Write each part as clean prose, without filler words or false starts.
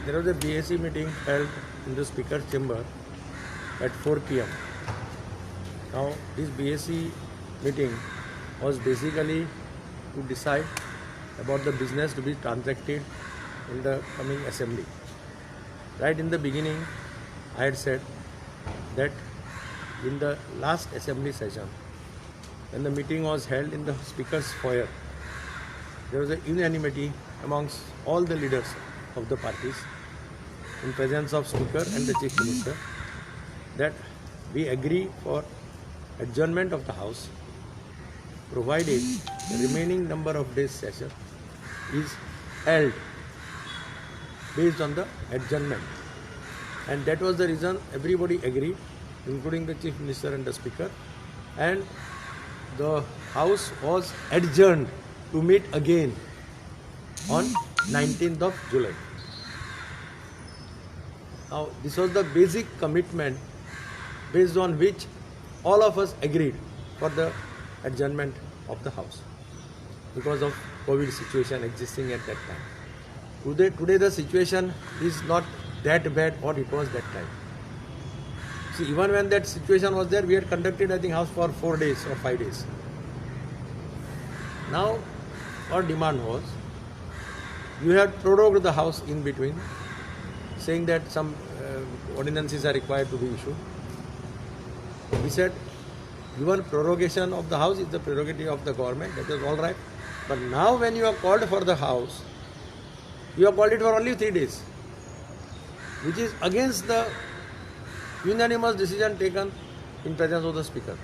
there was a BAC meeting held in the Speaker's chamber at 4 p.m. Now, this BAC meeting was basically to decide about the business to be transacted in the coming assembly. Right in the beginning, I had said that in the last assembly session, when the meeting was held in the Speaker's foyer, there was a unanimity amongst all the leaders of the parties in presence of Speaker and the Chief Minister that we agree for adjournment of the House provided the remaining number of days session is held based on the adjournment. And that was the reason everybody agreed, including the Chief Minister and the Speaker, and the House was adjourned to meet again on 19th of July. Now, this was the basic commitment based on which all of us agreed for the adjournment of the House because of COVID situation existing at that time. Today the situation is not that bad what it was that time. See, even when that situation was there, we had conducted, I think, House for 4 days or 5 days. Now, our demand was, you had prorogued the House in between, saying that some ordinances are required to be issued. We said, your prorogation of the House is the prerogative of the government, that is all right. But now when you have called for the House, you have called it for only 3 days, which is against the unanimous decision taken in presence of the Speaker.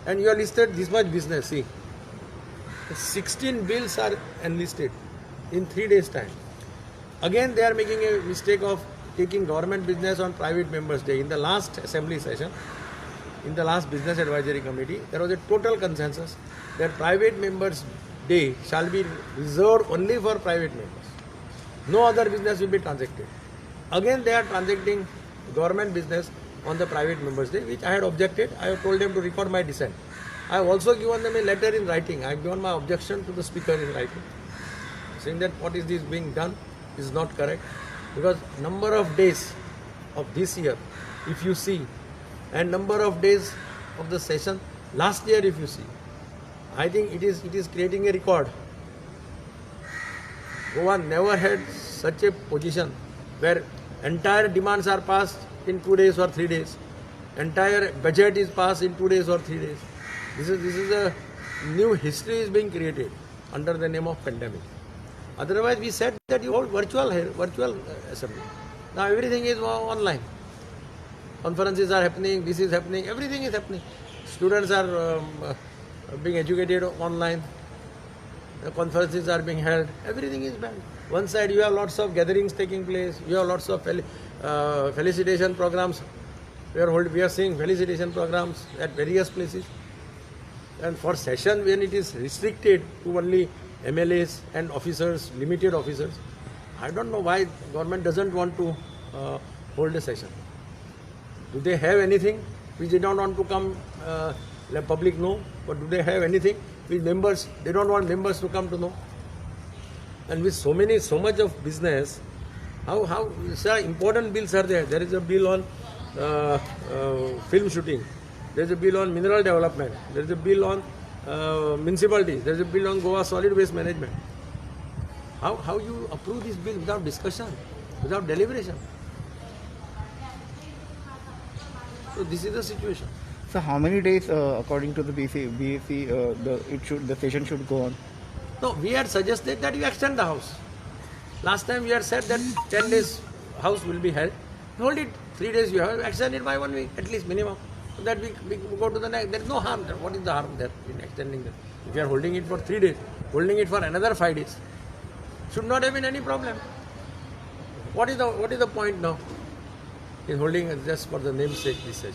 And you have listed this much business. See, 16 bills are enlisted in 3 days' time. Again, they are making a mistake of taking government business on private members' day. In the last assembly session, in the last business advisory committee, there was a total consensus that private members' day shall be reserved only for private members. No other business will be transacted. Again, they are transacting government business on the private members' day, which I had objected. I have told them to record my dissent. I have also given them a letter in writing. I have given my objection to the Speaker in writing, saying that what is this being done is not correct. Because number of days of this year, if you see, and number of days of the session last year, if you see, I think it is creating a record. Goa never had such a position where entire demands are passed in 2 days or 3 days. Entire budget is passed in 2 days or 3 days. This is a new history is being created under the name of pandemic. Otherwise, we said that you hold virtual assembly. Now everything is online. Conferences are happening, this is happening, everything is happening. Students are being educated online. The conferences are being held. Everything is bad. One side you have lots of gatherings taking place. You have lots of felicitation programs. We are seeing felicitation programs at various places. And for session, when it is restricted to only MLAs and officers, limited officers, I don't know why government doesn't want to hold a session. Do they have anything which they don't want to come let public know? But do they have anything with members? They don't want members to come to know. And with so much of business, how sir, important bills are there. There is a bill on film shooting. There is a bill on mineral development. There is a bill on municipalities. There is a bill on Goa solid waste management. How you approve this bill without discussion, without deliberation? So this is the situation. So how many days, according to the BAC, the session should go on? No, we had suggested that you extend the House. Last time we had said that 10 days House will be held. Hold it 3 days. You have extended by 1 week at least minimum. So that we go to the next. There is no harm there. What is the harm there in extending that? If you are holding it for 3 days, holding it for another 5 days, should not have been any problem. What is the point now? In holding just for the namesake this session.